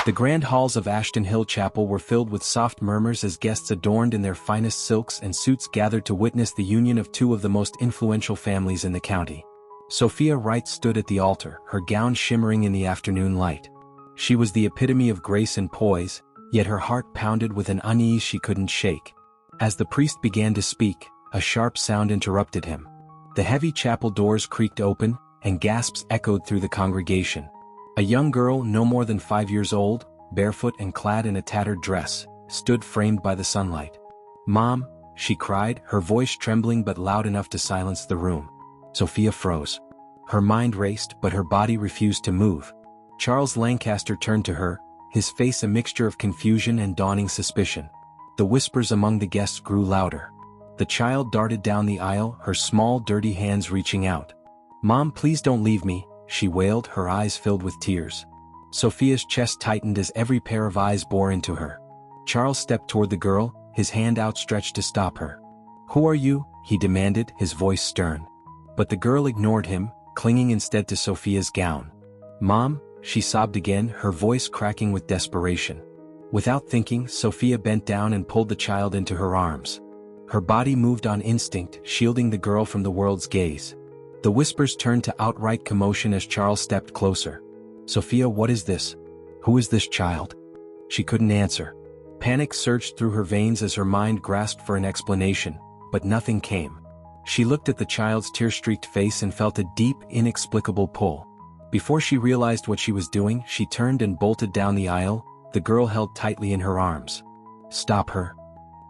The grand halls of Ashton Hill Chapel were filled with soft murmurs as guests adorned in their finest silks and suits gathered to witness the union of two of the most influential families in the county. Sophia Wright stood at the altar, her gown shimmering in the afternoon light. She was the epitome of grace and poise, yet her heart pounded with an unease she couldn't shake. As the priest began to speak, a sharp sound interrupted him. The heavy chapel doors creaked open, and gasps echoed through the congregation. A young girl no more than 5 years old, barefoot and clad in a tattered dress, stood framed by the sunlight. "Mom," she cried, her voice trembling but loud enough to silence the room. Sophia froze. Her mind raced, but her body refused to move. Charles Lancaster turned to her, his face a mixture of confusion and dawning suspicion. The whispers among the guests grew louder. The child darted down the aisle, her small dirty hands reaching out. "Mom, please don't leave me," she wailed, her eyes filled with tears. Sophia's chest tightened as every pair of eyes bore into her. Charles stepped toward the girl, his hand outstretched to stop her. "Who are you?" he demanded, his voice stern. But the girl ignored him, clinging instead to Sophia's gown. "Mom," she sobbed again, her voice cracking with desperation. Without thinking, Sophia bent down and pulled the child into her arms. Her body moved on instinct, shielding the girl from the world's gaze. The whispers turned to outright commotion as Charles stepped closer. "Sophia, what is this? Who is this child?" She couldn't answer. Panic surged through her veins as her mind grasped for an explanation, but nothing came. She looked at the child's tear-streaked face and felt a deep, inexplicable pull. Before she realized what she was doing, she turned and bolted down the aisle, the girl held tightly in her arms. "Stop her."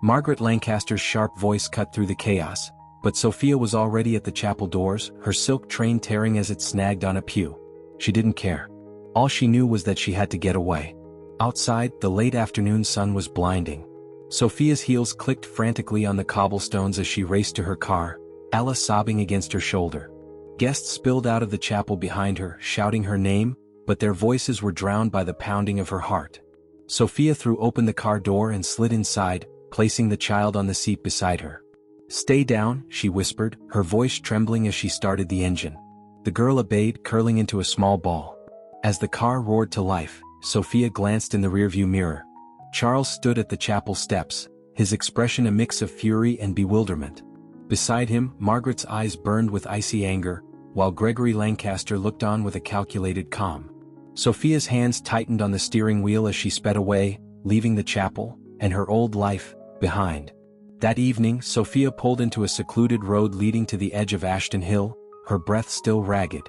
Margaret Lancaster's sharp voice cut through the chaos, but Sophia was already at the chapel doors, her silk train tearing as it snagged on a pew. She didn't care. All she knew was that she had to get away. Outside, the late afternoon sun was blinding. Sophia's heels clicked frantically on the cobblestones as she raced to her car, Ella sobbing against her shoulder. Guests spilled out of the chapel behind her, shouting her name, but their voices were drowned by the pounding of her heart. Sophia threw open the car door and slid inside, placing the child on the seat beside her. "Stay down," she whispered, her voice trembling as she started the engine. The girl obeyed, curling into a small ball. As the car roared to life, Sophia glanced in the rearview mirror. Charles stood at the chapel steps, his expression a mix of fury and bewilderment. Beside him, Margaret's eyes burned with icy anger, while Gregory Lancaster looked on with a calculated calm. Sophia's hands tightened on the steering wheel as she sped away, leaving the chapel, and her old life, behind. That evening, Sophia pulled into a secluded road leading to the edge of Ashton Hill, her breath still ragged.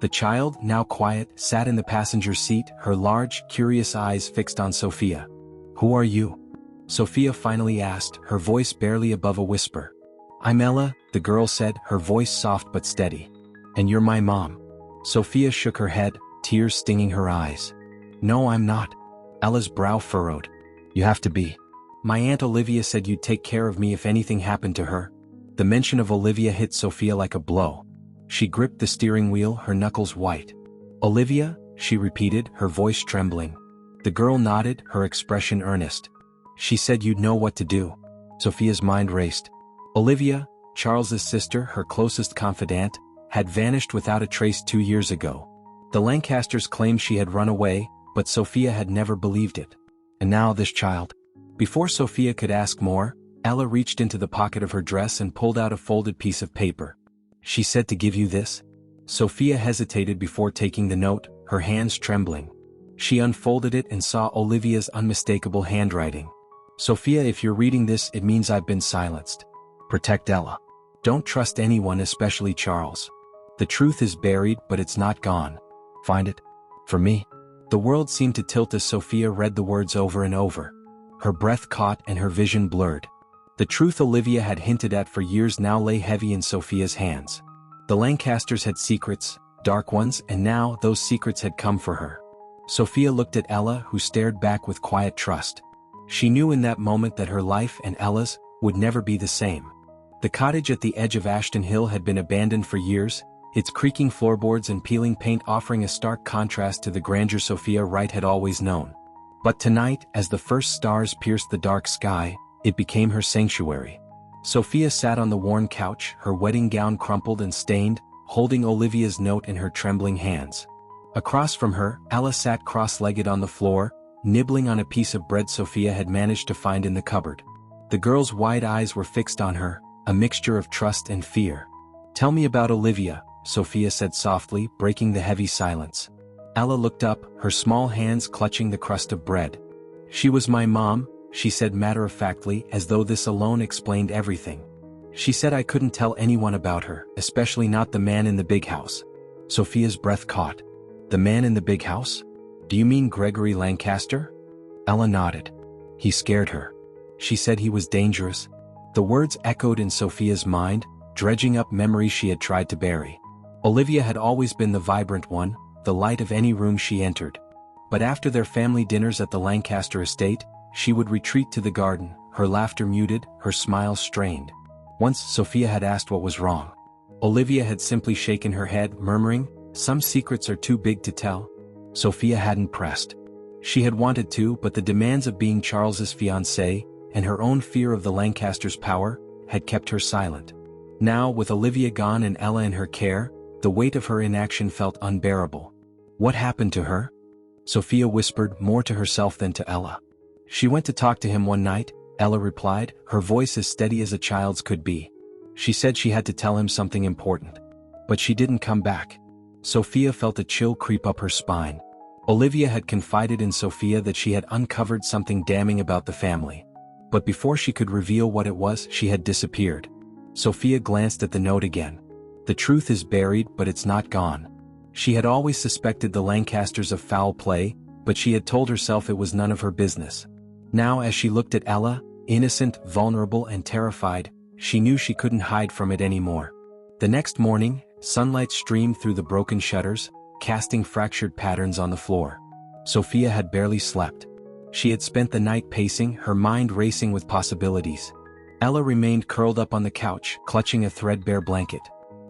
The child, now quiet, sat in the passenger seat, her large, curious eyes fixed on Sophia. "Who are you?" Sophia finally asked, her voice barely above a whisper. "I'm Ella," the girl said, her voice soft but steady. "And you're my mom." Sophia shook her head, tears stinging her eyes. "No, I'm not." Ella's brow furrowed. "You have to be. My Aunt Olivia said you'd take care of me if anything happened to her." The mention of Olivia hit Sophia like a blow. She gripped the steering wheel, her knuckles white. "Olivia?" she repeated, her voice trembling. The girl nodded, her expression earnest. "She said you'd know what to do." Sophia's mind raced. Olivia, Charles's sister, her closest confidant, had vanished without a trace 2 years ago. The Lancasters claimed she had run away, but Sophia had never believed it. And now this child. Before Sophia could ask more, Ella reached into the pocket of her dress and pulled out a folded piece of paper. "She said to give you this?" Sophia hesitated before taking the note, her hands trembling. She unfolded it and saw Olivia's unmistakable handwriting. "Sophia, if you're reading this, it means I've been silenced. Protect Ella. Don't trust anyone, especially Charles. The truth is buried, but it's not gone. Find it. For me." The world seemed to tilt as Sophia read the words over and over. Her breath caught and her vision blurred. The truth Olivia had hinted at for years now lay heavy in Sophia's hands. The Lancasters had secrets, dark ones, and now those secrets had come for her. Sophia looked at Ella, who stared back with quiet trust. She knew in that moment that her life and Ella's would never be the same. The cottage at the edge of Ashton Hill had been abandoned for years, its creaking floorboards and peeling paint offering a stark contrast to the grandeur Sophia Wright had always known. But tonight, as the first stars pierced the dark sky, it became her sanctuary. Sophia sat on the worn couch, her wedding gown crumpled and stained, holding Olivia's note in her trembling hands. Across from her, Ella sat cross-legged on the floor, nibbling on a piece of bread Sophia had managed to find in the cupboard. The girl's wide eyes were fixed on her, a mixture of trust and fear. "Tell me about Olivia," Sophia said softly, breaking the heavy silence. Ella looked up, her small hands clutching the crust of bread. "She was my mom," she said matter-of-factly, as though this alone explained everything. "She said I couldn't tell anyone about her, especially not the man in the big house." Sophia's breath caught. "The man in the big house? Do you mean Gregory Lancaster?" Ella nodded. "He scared her. She said he was dangerous." The words echoed in Sophia's mind, dredging up memories she had tried to bury. Olivia had always been the vibrant one, the light of any room she entered. But after their family dinners at the Lancaster estate, she would retreat to the garden, her laughter muted, her smile strained. Once Sophia had asked what was wrong. Olivia had simply shaken her head, murmuring, "Some secrets are too big to tell." Sophia hadn't pressed. She had wanted to, but the demands of being Charles's fiancée, and her own fear of the Lancasters' power, had kept her silent. Now, with Olivia gone and Ella in her care, the weight of her inaction felt unbearable. "What happened to her?" Sophia whispered, more to herself than to Ella. "She went to talk to him one night," Ella replied, her voice as steady as a child's could be. "She said she had to tell him something important. But she didn't come back." Sophia felt a chill creep up her spine. Olivia had confided in Sophia that she had uncovered something damning about the family. But before she could reveal what it was, she had disappeared. Sophia glanced at the note again. The truth is buried, but it's not gone. She had always suspected the Lancasters of foul play, but she had told herself it was none of her business. Now as she looked at Ella, innocent, vulnerable and terrified, she knew she couldn't hide from it anymore. The next morning, sunlight streamed through the broken shutters, casting fractured patterns on the floor. Sophia had barely slept. She had spent the night pacing, her mind racing with possibilities. Ella remained curled up on the couch, clutching a threadbare blanket.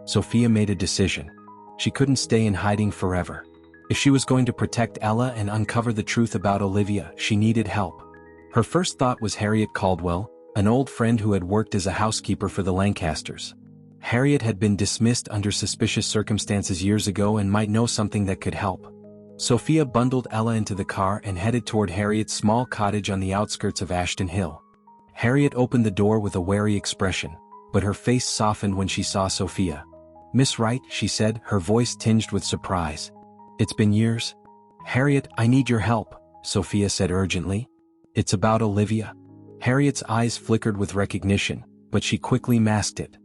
Sophia made a decision. She couldn't stay in hiding forever. If she was going to protect Ella and uncover the truth about Olivia, she needed help. Her first thought was Harriet Caldwell, an old friend who had worked as a housekeeper for the Lancasters. Harriet had been dismissed under suspicious circumstances years ago and might know something that could help. Sophia bundled Ella into the car and headed toward Harriet's small cottage on the outskirts of Ashton Hill. Harriet opened the door with a wary expression, but her face softened when she saw Sophia. "Miss Wright," she said, her voice tinged with surprise. "It's been years." "Harriet, I need your help," Sophia said urgently. "It's about Olivia." Harriet's eyes flickered with recognition, but she quickly masked it.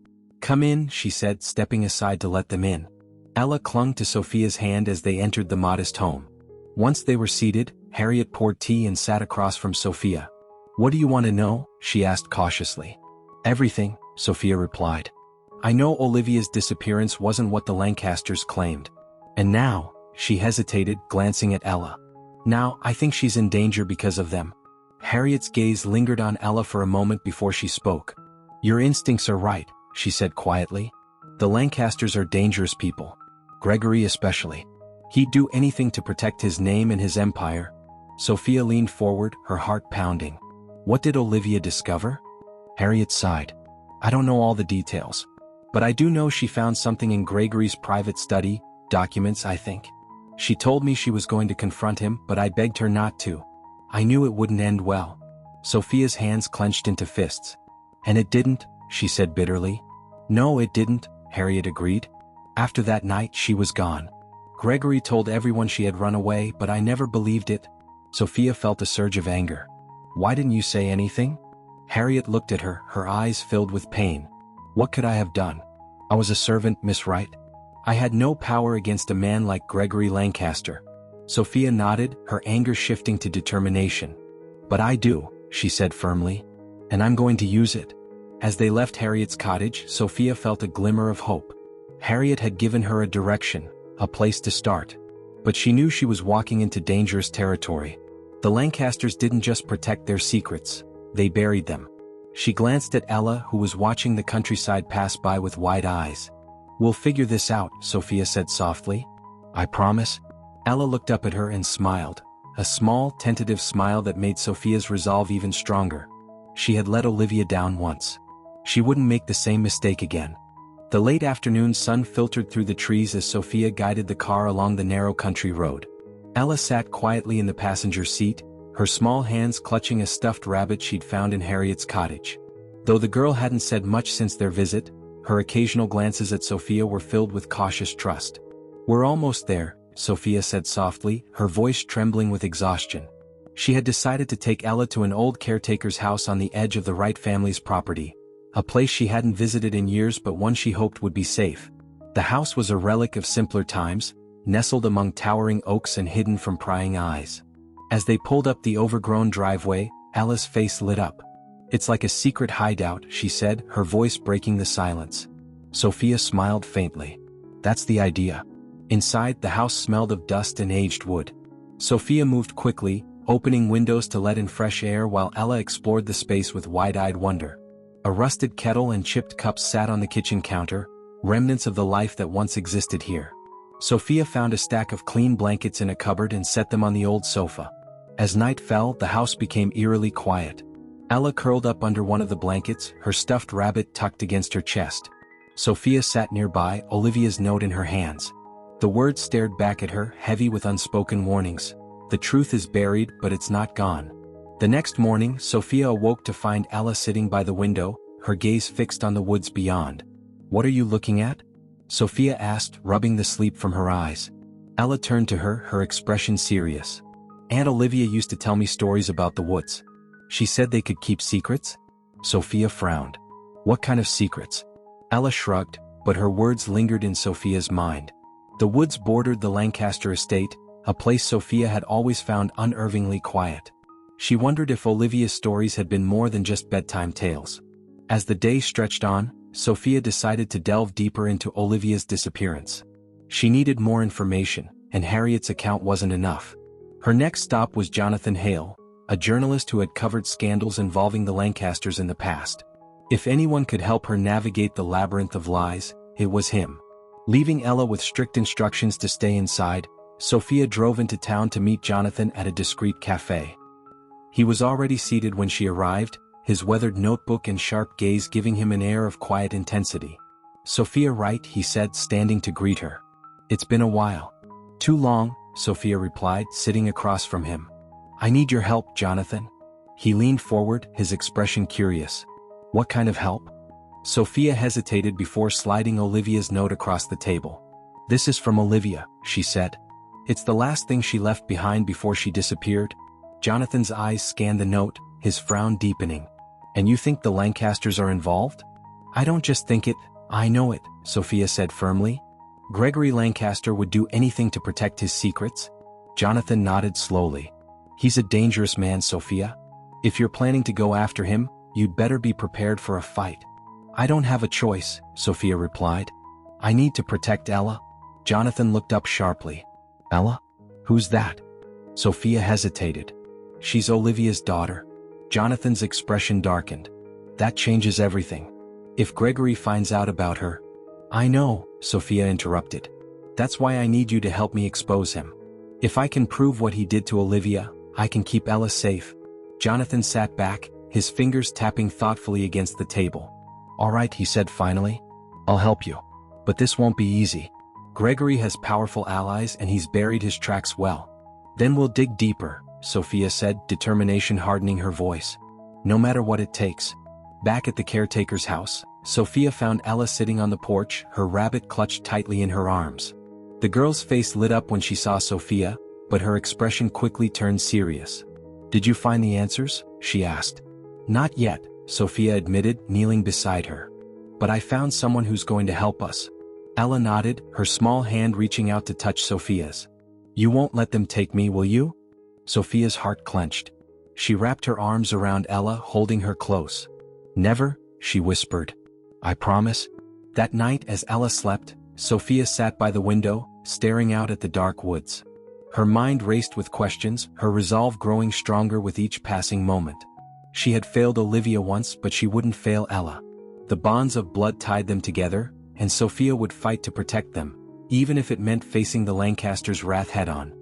"Come in," she said, stepping aside to let them in. Ella clung to Sophia's hand as they entered the modest home. Once they were seated, Harriet poured tea and sat across from Sophia. "What do you want to know?" she asked cautiously. "Everything," Sophia replied. "I know Olivia's disappearance wasn't what the Lancasters claimed. And now," she hesitated, glancing at Ella. "Now, I think she's in danger because of them." Harriet's gaze lingered on Ella for a moment before she spoke. "Your instincts are right," she said quietly. "The Lancasters are dangerous people. Gregory especially. He'd do anything to protect his name and his empire." Sophia leaned forward, her heart pounding. "What did Olivia discover?" Harriet sighed. "I don't know all the details. But I do know she found something in Gregory's private study, documents I think. She told me she was going to confront him, but I begged her not to. I knew it wouldn't end well." Sophia's hands clenched into fists. "And it didn't," she said bitterly. "No, it didn't," Harriet agreed. "After that night she was gone. Gregory told everyone she had run away, but I never believed it." Sophia felt a surge of anger. "Why didn't you say anything?" Harriet looked at her, her eyes filled with pain. "What could I have done? I was a servant, Miss Wright. I had no power against a man like Gregory Lancaster." Sophia nodded, her anger shifting to determination. "But I do," she said firmly. "And I'm going to use it." As they left Harriet's cottage, Sophia felt a glimmer of hope. Harriet had given her a direction, a place to start. But she knew she was walking into dangerous territory. The Lancasters didn't just protect their secrets, they buried them. She glanced at Ella, who was watching the countryside pass by with wide eyes. "We'll figure this out," Sophia said softly. "I promise." Ella looked up at her and smiled, a small, tentative smile that made Sophia's resolve even stronger. She had let Olivia down once. She wouldn't make the same mistake again. The late afternoon sun filtered through the trees as Sophia guided the car along the narrow country road. Ella sat quietly in the passenger seat, her small hands clutching a stuffed rabbit she'd found in Harriet's cottage. Though the girl hadn't said much since their visit, her occasional glances at Sophia were filled with cautious trust. "We're almost there," Sophia said softly, her voice trembling with exhaustion. She had decided to take Ella to an old caretaker's house on the edge of the Wright family's property, a place she hadn't visited in years but one she hoped would be safe. The house was a relic of simpler times, nestled among towering oaks and hidden from prying eyes. As they pulled up the overgrown driveway, Ella's face lit up. "It's like a secret hideout," she said, her voice breaking the silence. Sophia smiled faintly. "That's the idea." Inside, the house smelled of dust and aged wood. Sophia moved quickly, opening windows to let in fresh air while Ella explored the space with wide-eyed wonder. A rusted kettle and chipped cups sat on the kitchen counter, remnants of the life that once existed here. Sophia found a stack of clean blankets in a cupboard and set them on the old sofa. As night fell, the house became eerily quiet. Ella curled up under one of the blankets, her stuffed rabbit tucked against her chest. Sophia sat nearby, Olivia's note in her hands. The words stared back at her, heavy with unspoken warnings. The truth is buried, but it's not gone. The next morning, Sophia awoke to find Ella sitting by the window, her gaze fixed on the woods beyond. "What are you looking at?" Sophia asked, rubbing the sleep from her eyes. Ella turned to her, her expression serious. "Aunt Olivia used to tell me stories about the woods. She said they could keep secrets?" Sophia frowned. "What kind of secrets?" Ella shrugged, but her words lingered in Sophia's mind. The woods bordered the Lancaster estate, a place Sophia had always found unnervingly quiet. She wondered if Olivia's stories had been more than just bedtime tales. As the day stretched on, Sophia decided to delve deeper into Olivia's disappearance. She needed more information, and Harriet's account wasn't enough. Her next stop was Jonathan Hale, a journalist who had covered scandals involving the Lancasters in the past. If anyone could help her navigate the labyrinth of lies, it was him. Leaving Ella with strict instructions to stay inside, Sophia drove into town to meet Jonathan at a discreet cafe. He was already seated when she arrived, his weathered notebook and sharp gaze giving him an air of quiet intensity. "Sophia Wright," he said, standing to greet her. "It's been a while." "Too long," Sophia replied, sitting across from him. "I need your help, Jonathan." He leaned forward, his expression curious. "What kind of help?" Sophia hesitated before sliding Olivia's note across the table. "This is from Olivia," she said. "It's the last thing she left behind before she disappeared." Jonathan's eyes scanned the note, his frown deepening. "And you think the Lancasters are involved?" "I don't just think it, I know it," Sophia said firmly. "Gregory Lancaster would do anything to protect his secrets." Jonathan nodded slowly. "He's a dangerous man, Sophia. If you're planning to go after him, you'd better be prepared for a fight." "I don't have a choice," Sophia replied. "I need to protect Ella." Jonathan looked up sharply. "Ella? Who's that?" Sophia hesitated. "She's Olivia's daughter." Jonathan's expression darkened. "That changes everything. If Gregory finds out about her—" "I know," Sophia interrupted. "That's why I need you to help me expose him. If I can prove what he did to Olivia, I can keep Ella safe." Jonathan sat back, his fingers tapping thoughtfully against the table. "All right," he said finally. "I'll help you. But this won't be easy. Gregory has powerful allies and he's buried his tracks well." "Then we'll dig deeper," Sophia said, determination hardening her voice. "No matter what it takes." Back at the caretaker's house, Sophia found Ella sitting on the porch, her rabbit clutched tightly in her arms. The girl's face lit up when she saw Sophia, but her expression quickly turned serious. "Did you find the answers?" she asked. "Not yet," Sophia admitted, kneeling beside her. "But I found someone who's going to help us." Ella nodded, her small hand reaching out to touch Sophia's. "You won't let them take me, will you?" Sophia's heart clenched. She wrapped her arms around Ella, holding her close. "Never," she whispered. "I promise." That night, as Ella slept, Sophia sat by the window, staring out at the dark woods. Her mind raced with questions, her resolve growing stronger with each passing moment. She had failed Olivia once, but she wouldn't fail Ella. The bonds of blood tied them together, and Sophia would fight to protect them, even if it meant facing the Lancasters' wrath head-on.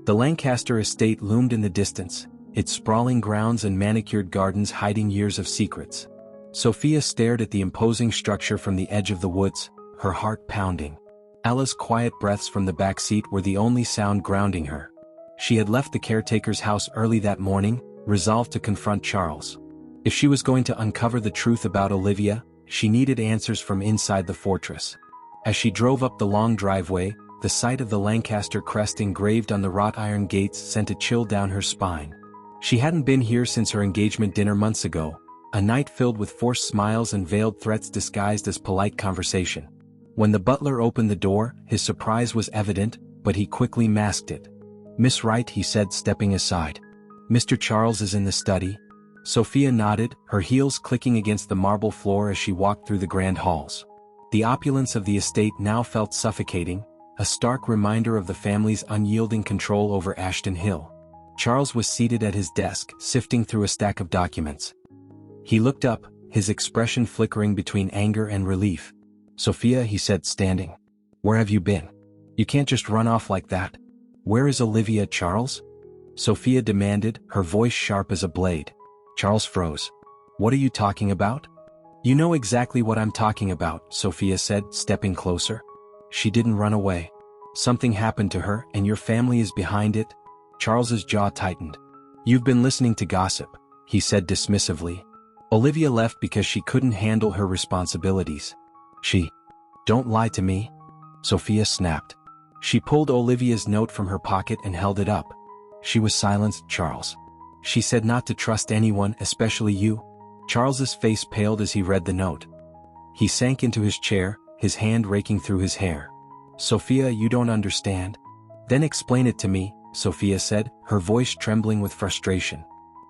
The Lancaster estate loomed in the distance, its sprawling grounds and manicured gardens hiding years of secrets. Sophia stared at the imposing structure from the edge of the woods, her heart pounding. Ella's quiet breaths from the back seat were the only sound grounding her. She had left the caretaker's house early that morning, resolved to confront Charles. If she was going to uncover the truth about Olivia, she needed answers from inside the fortress. As she drove up the long driveway, the sight of the Lancaster crest engraved on the wrought iron gates sent a chill down her spine. She hadn't been here since her engagement dinner months ago, a night filled with forced smiles and veiled threats disguised as polite conversation. When the butler opened the door, his surprise was evident, but he quickly masked it. "Miss Wright," he said, stepping aside. "Mr. Charles is in the study." Sophia nodded, her heels clicking against the marble floor as she walked through the grand halls. The opulence of the estate now felt suffocating, a stark reminder of the family's unyielding control over Ashton Hill. Charles was seated at his desk, sifting through a stack of documents. He looked up, his expression flickering between anger and relief. "Sophia," he said, standing. "Where have you been? You can't just run off like that. Where is Olivia, Charles?" Sophia demanded, her voice sharp as a blade. Charles froze. "What are you talking about?" "You know exactly what I'm talking about," Sophia said, stepping closer. "She didn't run away. Something happened to her, and your family is behind it." Charles's jaw tightened. "You've been listening to gossip," he said dismissively. "Olivia left because she couldn't handle her responsibilities. She... Don't lie to me," Sophia snapped. She pulled Olivia's note from her pocket and held it up. "She was silenced, Charles. She said not to trust anyone, especially you." Charles's face paled as he read the note. He sank into his chair, his hand raking through his hair. "Sophia, you don't understand." "Then explain it to me," Sophia said, her voice trembling with frustration.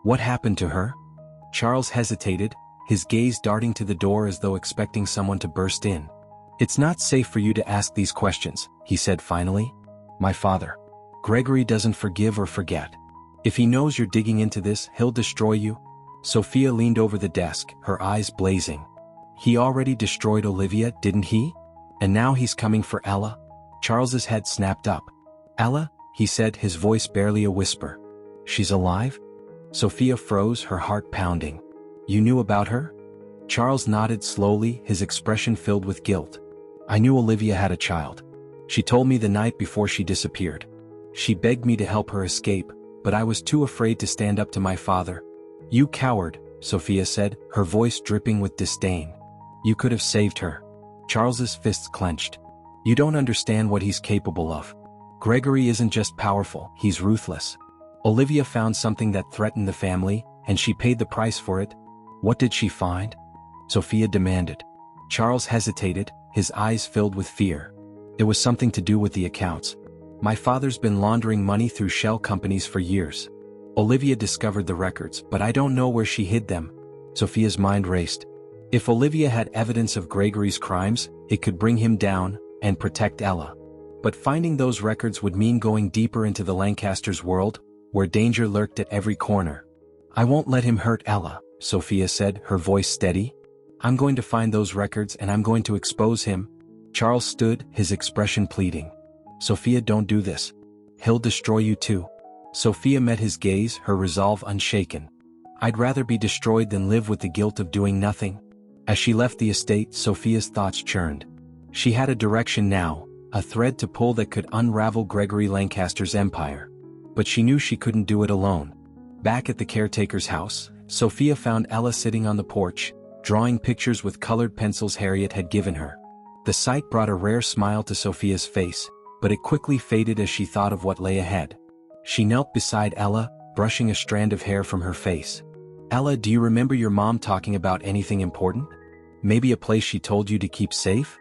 "What happened to her?" Charles hesitated, his gaze darting to the door as though expecting someone to burst in. "It's not safe for you to ask these questions," he said finally. "My father. Gregory doesn't forgive or forget. If he knows you're digging into this, he'll destroy you." Sophia leaned over the desk, her eyes blazing. "He already destroyed Olivia, didn't he? And now he's coming for Ella?" Charles's head snapped up. "Ella?" he said, his voice barely a whisper. "She's alive?" Sophia froze, her heart pounding. "You knew about her?" Charles nodded slowly, his expression filled with guilt. "I knew Olivia had a child. She told me the night before she disappeared. She begged me to help her escape, but I was too afraid to stand up to my father." "You coward," Sophia said, her voice dripping with disdain. "You could have saved her." Charles's fists clenched. "You don't understand what he's capable of. Gregory isn't just powerful, he's ruthless. Olivia found something that threatened the family, and she paid the price for it." "What did she find?" Sophia demanded. Charles hesitated, his eyes filled with fear. "It was something to do with the accounts. My father's been laundering money through shell companies for years. Olivia discovered the records, but I don't know where she hid them." Sophia's mind raced. If Olivia had evidence of Gregory's crimes, it could bring him down and protect Ella. But finding those records would mean going deeper into the Lancasters' world, where danger lurked at every corner. "I won't let him hurt Ella," Sophia said, her voice steady. "I'm going to find those records and I'm going to expose him." Charles stood, his expression pleading. "Sophia, don't do this. He'll destroy you too." Sophia met his gaze, her resolve unshaken. "I'd rather be destroyed than live with the guilt of doing nothing." As she left the estate, Sophia's thoughts churned. She had a direction now, a thread to pull that could unravel Gregory Lancaster's empire. But she knew she couldn't do it alone. Back at the caretaker's house, Sophia found Ella sitting on the porch, drawing pictures with colored pencils Harriet had given her. The sight brought a rare smile to Sophia's face, but it quickly faded as she thought of what lay ahead. She knelt beside Ella, brushing a strand of hair from her face. "Ella, do you remember your mom talking about anything important? Maybe a place she told you to keep safe?"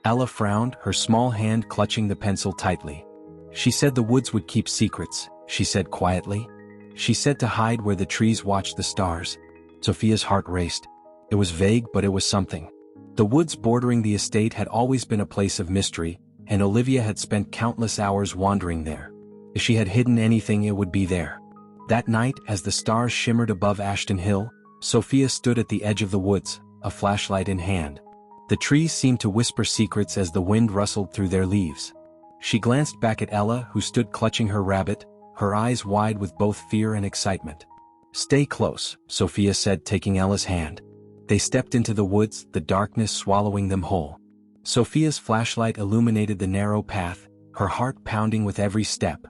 Ella frowned, her small hand clutching the pencil tightly. "She said the woods would keep secrets," she said quietly. "She said to hide where the trees watched the stars." Sophia's heart raced. It was vague, but it was something. The woods bordering the estate had always been a place of mystery, and Olivia had spent countless hours wandering there. If she had hidden anything, it would be there. That night, as the stars shimmered above Ashton Hill, Sophia stood at the edge of the woods, a flashlight in hand. The trees seemed to whisper secrets as the wind rustled through their leaves. She glanced back at Ella, who stood clutching her rabbit, her eyes wide with both fear and excitement. "Stay close," Sophia said, taking Ella's hand. They stepped into the woods, the darkness swallowing them whole. Sophia's flashlight illuminated the narrow path, her heart pounding with every step.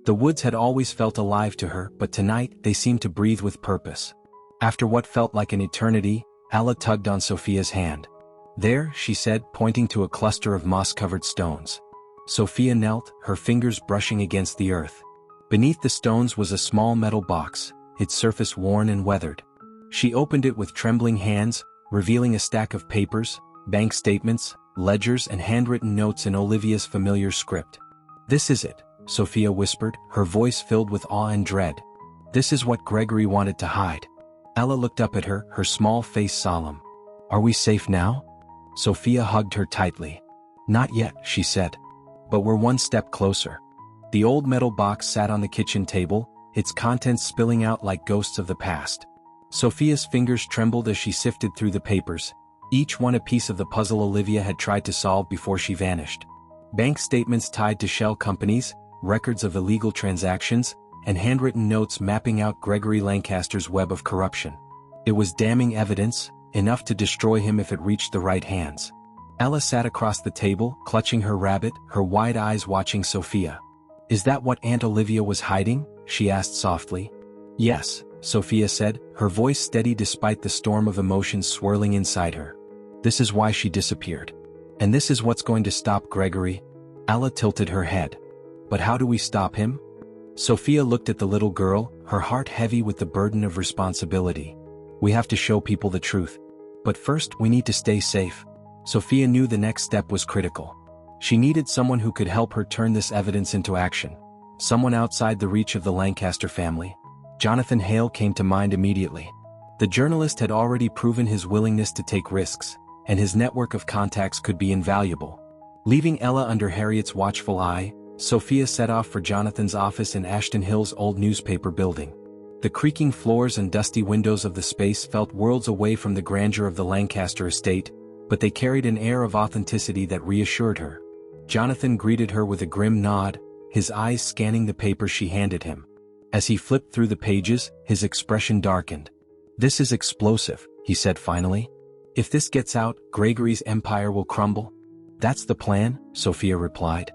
The woods had always felt alive to her, but tonight they seemed to breathe with purpose. After what felt like an eternity, Ella tugged on Sophia's hand. "There," she said, pointing to a cluster of moss-covered stones. Sophia knelt, her fingers brushing against the earth. Beneath the stones was a small metal box, its surface worn and weathered. She opened it with trembling hands, revealing a stack of papers, bank statements, ledgers and handwritten notes in Olivia's familiar script. "This is it," Sophia whispered, her voice filled with awe and dread. "This is what Gregory wanted to hide." Ella looked up at her, her small face solemn. "Are we safe now?" Sophia hugged her tightly. "Not yet," she said. "But we're one step closer." The old metal box sat on the kitchen table, its contents spilling out like ghosts of the past. Sophia's fingers trembled as she sifted through the papers, each one a piece of the puzzle Olivia had tried to solve before she vanished. Bank statements tied to shell companies, records of illegal transactions, and handwritten notes mapping out Gregory Lancaster's web of corruption. It was damning evidence, enough to destroy him if it reached the right hands. Ella sat across the table, clutching her rabbit, her wide eyes watching Sophia. "Is that what Aunt Olivia was hiding?" she asked softly. "Yes," Sophia said, her voice steady despite the storm of emotions swirling inside her. "This is why she disappeared. And this is what's going to stop Gregory." Ella tilted her head. "But how do we stop him?" Sophia looked at the little girl, her heart heavy with the burden of responsibility. "We have to show people the truth. But first we need to stay safe." Sophia knew the next step was critical. She needed someone who could help her turn this evidence into action. Someone outside the reach of the Lancaster family. Jonathan Hale came to mind immediately. The journalist had already proven his willingness to take risks, and his network of contacts could be invaluable. Leaving Ella under Harriet's watchful eye, Sophia set off for Jonathan's office in Ashton Hill's old newspaper building. The creaking floors and dusty windows of the space felt worlds away from the grandeur of the Lancaster estate, but they carried an air of authenticity that reassured her. Jonathan greeted her with a grim nod, his eyes scanning the paper she handed him. As he flipped through the pages, his expression darkened. "This is explosive," he said finally. "If this gets out, Gregory's empire will crumble." "That's the plan," Sophia replied.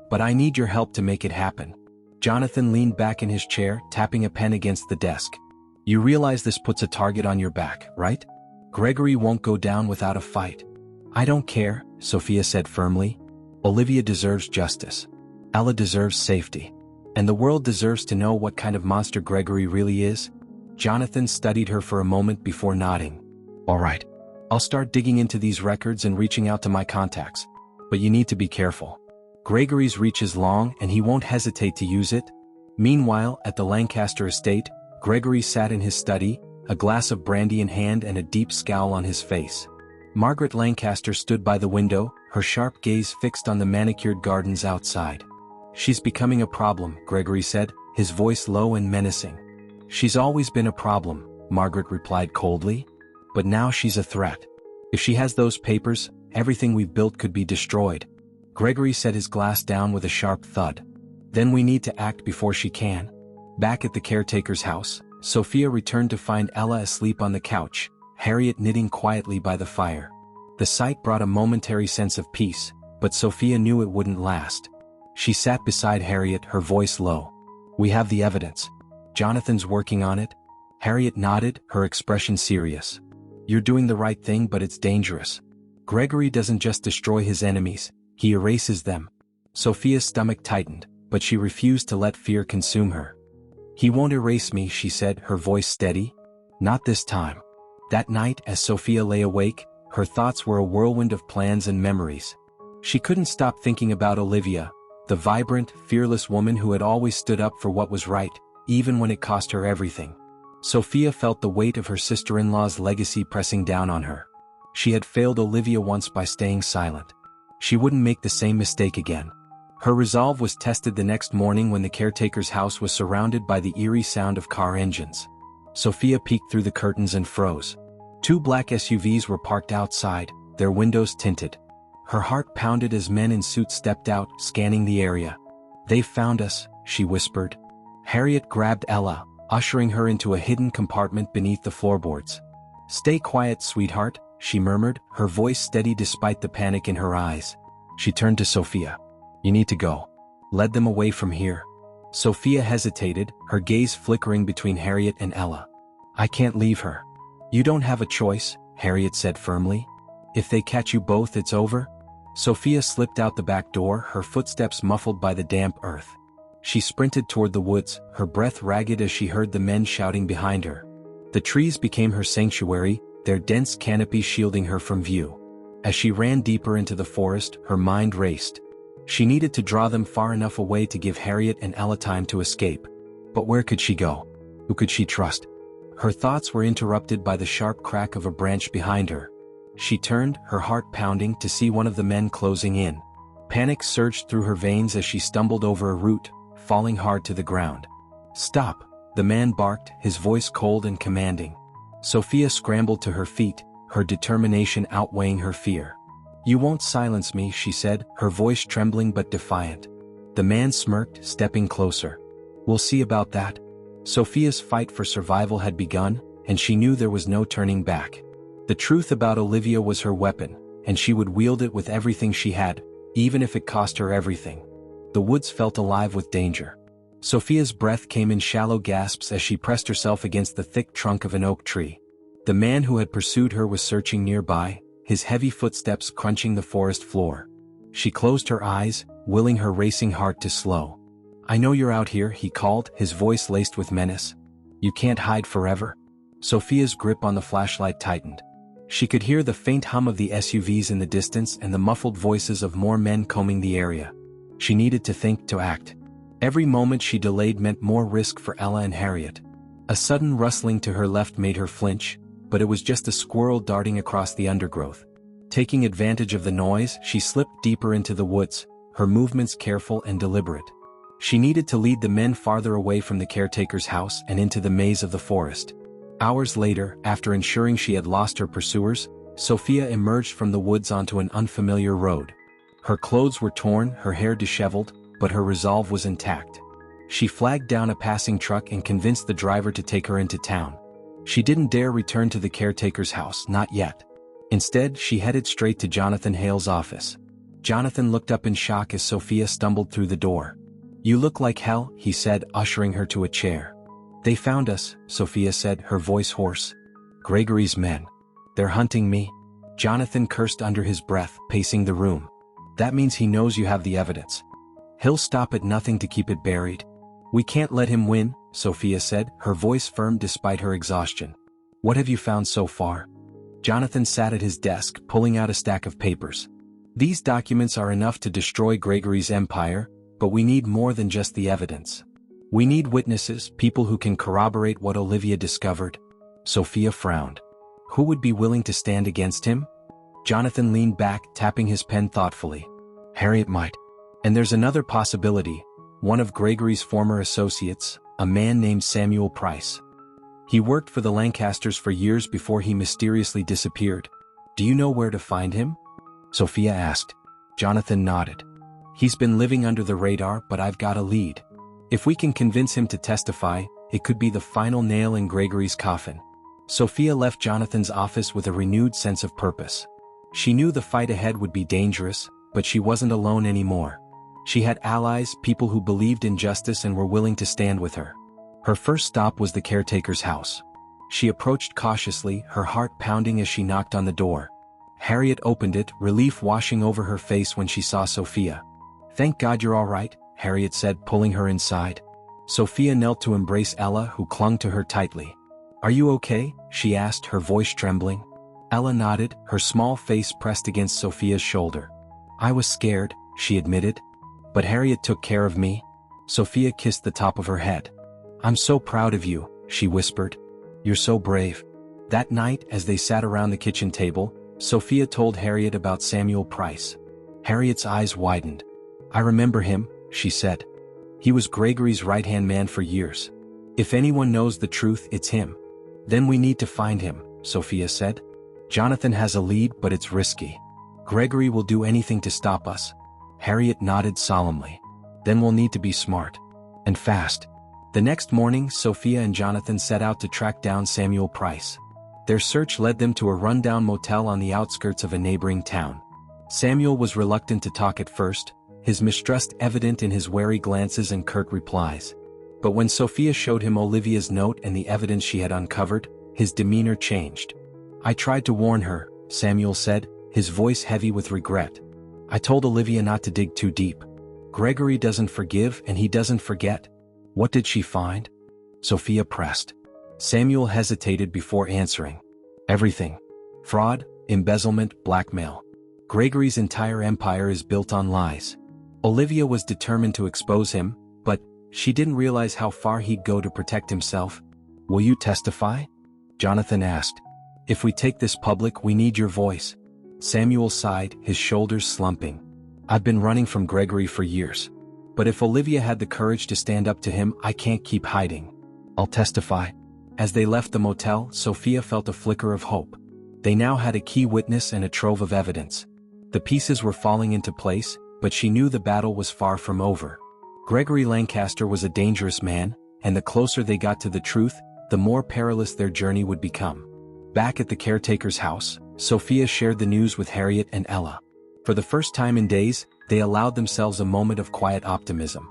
"But I need your help to make it happen." Jonathan leaned back in his chair, tapping a pen against the desk. "You realize this puts a target on your back, right? Gregory won't go down without a fight." "I don't care," Sophia said firmly. "Olivia deserves justice. Ella deserves safety. And the world deserves to know what kind of monster Gregory really is." Jonathan studied her for a moment before nodding. "All right. I'll start digging into these records and reaching out to my contacts. But you need to be careful. Gregory's reach is long and he won't hesitate to use it." Meanwhile, at the Lancaster estate, Gregory sat in his study, a glass of brandy in hand and a deep scowl on his face. Margaret Lancaster stood by the window, her sharp gaze fixed on the manicured gardens outside. "She's becoming a problem," Gregory said, his voice low and menacing. "She's always been a problem," Margaret replied coldly. "But now she's a threat. If she has those papers, everything we've built could be destroyed." Gregory set his glass down with a sharp thud. "Then we need to act before she can." Back at the caretaker's house, Sophia returned to find Ella asleep on the couch, Harriet knitting quietly by the fire. The sight brought a momentary sense of peace, but Sophia knew it wouldn't last. She sat beside Harriet, her voice low. "We have the evidence. Jonathan's working on it." Harriet nodded, her expression serious. "You're doing the right thing, but it's dangerous. Gregory doesn't just destroy his enemies, he erases them." Sophia's stomach tightened, but she refused to let fear consume her. "He won't erase me," she said, her voice steady. "Not this time." That night, as Sophia lay awake, her thoughts were a whirlwind of plans and memories. She couldn't stop thinking about Olivia, the vibrant, fearless woman who had always stood up for what was right, even when it cost her everything. Sophia felt the weight of her sister-in-law's legacy pressing down on her. She had failed Olivia once by staying silent. She wouldn't make the same mistake again. Her resolve was tested the next morning when the caretaker's house was surrounded by the eerie sound of car engines. Sophia peeked through the curtains and froze. 2 black SUVs were parked outside, their windows tinted. Her heart pounded as men in suits stepped out, scanning the area. "They've found us," she whispered. Harriet grabbed Ella, ushering her into a hidden compartment beneath the floorboards. "Stay quiet, sweetheart," she murmured, her voice steady despite the panic in her eyes. She turned to Sophia. "You need to go. Lead them away from here." Sophia hesitated, her gaze flickering between Harriet and Ella. "I can't leave her." "You don't have a choice," Harriet said firmly. "If they catch you both, it's over." Sophia slipped out the back door, her footsteps muffled by the damp earth. She sprinted toward the woods, her breath ragged as she heard the men shouting behind her. The trees became her sanctuary, their dense canopy shielding her from view. As she ran deeper into the forest, her mind raced. She needed to draw them far enough away to give Harriet and Ella time to escape. But where could she go? Who could she trust? Her thoughts were interrupted by the sharp crack of a branch behind her. She turned, her heart pounding, to see one of the men closing in. Panic surged through her veins as she stumbled over a root, falling hard to the ground. "Stop!" the man barked, his voice cold and commanding. Sophia scrambled to her feet, her determination outweighing her fear. "You won't silence me," she said, her voice trembling but defiant. The man smirked, stepping closer. "We'll see about that." Sophia's fight for survival had begun, and she knew there was no turning back. The truth about Olivia was her weapon, and she would wield it with everything she had, even if it cost her everything. The woods felt alive with danger. Sophia's breath came in shallow gasps as she pressed herself against the thick trunk of an oak tree. The man who had pursued her was searching nearby, his heavy footsteps crunching the forest floor. She closed her eyes, willing her racing heart to slow. "I know you're out here," he called, his voice laced with menace. "You can't hide forever." Sophia's grip on the flashlight tightened. She could hear the faint hum of the SUVs in the distance and the muffled voices of more men combing the area. She needed to think, to act. Every moment she delayed meant more risk for Ella and Harriet. A sudden rustling to her left made her flinch, but it was just a squirrel darting across the undergrowth. Taking advantage of the noise, she slipped deeper into the woods, her movements careful and deliberate. She needed to lead the men farther away from the caretaker's house and into the maze of the forest. Hours later, after ensuring she had lost her pursuers, Sophia emerged from the woods onto an unfamiliar road. Her clothes were torn, her hair disheveled, but her resolve was intact. She flagged down a passing truck and convinced the driver to take her into town. She didn't dare return to the caretaker's house, not yet. Instead, she headed straight to Jonathan Hale's office. Jonathan looked up in shock as Sophia stumbled through the door. "You look like hell," he said, ushering her to a chair. "They found us," Sophia said, her voice hoarse. "Gregory's men. They're hunting me." Jonathan cursed under his breath, pacing the room. "That means he knows you have the evidence. He'll stop at nothing to keep it buried." "We can't let him win," Sophia said, her voice firm despite her exhaustion. "What have you found so far?" Jonathan sat at his desk, pulling out a stack of papers. "These documents are enough to destroy Gregory's empire, but we need more than just the evidence. We need witnesses, people who can corroborate what Olivia discovered." Sophia frowned. Who would be willing to stand against him? Jonathan leaned back, tapping his pen thoughtfully. "Harriet might. And there's another possibility, one of Gregory's former associates, a man named Samuel Price. He worked for the Lancasters for years before he mysteriously disappeared. Do you know where to find him?" Sophia asked. Jonathan nodded. "He's been living under the radar, but I've got a lead. If we can convince him to testify, it could be the final nail in Gregory's coffin." Sophia left Jonathan's office with a renewed sense of purpose. She knew the fight ahead would be dangerous, but she wasn't alone anymore. She had allies, people who believed in justice and were willing to stand with her. Her first stop was the caretaker's house. She approached cautiously, her heart pounding as she knocked on the door. Harriet opened it, relief washing over her face when she saw Sophia. "Thank God you're all right," Harriet said, pulling her inside. Sophia knelt to embrace Ella, who clung to her tightly. "Are you okay?" she asked, her voice trembling. Ella nodded, her small face pressed against Sophia's shoulder. "I was scared," she admitted. "But Harriet took care of me." Sophia kissed the top of her head. "I'm so proud of you," she whispered. "You're so brave." That night, as they sat around the kitchen table, Sophia told Harriet about Samuel Price. Harriet's eyes widened. "I remember him," she said. "He was Gregory's right-hand man for years. If anyone knows the truth, it's him." "Then we need to find him," Sophia said. "Jonathan has a lead, but it's risky. Gregory will do anything to stop us." Harriet nodded solemnly. "Then we'll need to be smart. And fast." The next morning, Sophia and Jonathan set out to track down Samuel Price. Their search led them to a rundown motel on the outskirts of a neighboring town. Samuel was reluctant to talk at first, his mistrust evident in his wary glances and curt replies. But when Sophia showed him Olivia's note and the evidence she had uncovered, his demeanor changed. "I tried to warn her," Samuel said, his voice heavy with regret. "I told Olivia not to dig too deep. Gregory doesn't forgive and he doesn't forget." "What did she find?" Sophia pressed. Samuel hesitated before answering. "Everything. Fraud, embezzlement, blackmail. Gregory's entire empire is built on lies. Olivia was determined to expose him, but she didn't realize how far he'd go to protect himself." "Will you testify?" Jonathan asked. "If we take this public, we need your voice." Samuel sighed, his shoulders slumping. "I've been running from Gregory for years. But if Olivia had the courage to stand up to him, I can't keep hiding. I'll testify." As they left the motel, Sophia felt a flicker of hope. They now had a key witness and a trove of evidence. The pieces were falling into place, but she knew the battle was far from over. Gregory Lancaster was a dangerous man, and the closer they got to the truth, the more perilous their journey would become. Back at the caretaker's house, Sophia shared the news with Harriet and Ella. For the first time in days, they allowed themselves a moment of quiet optimism.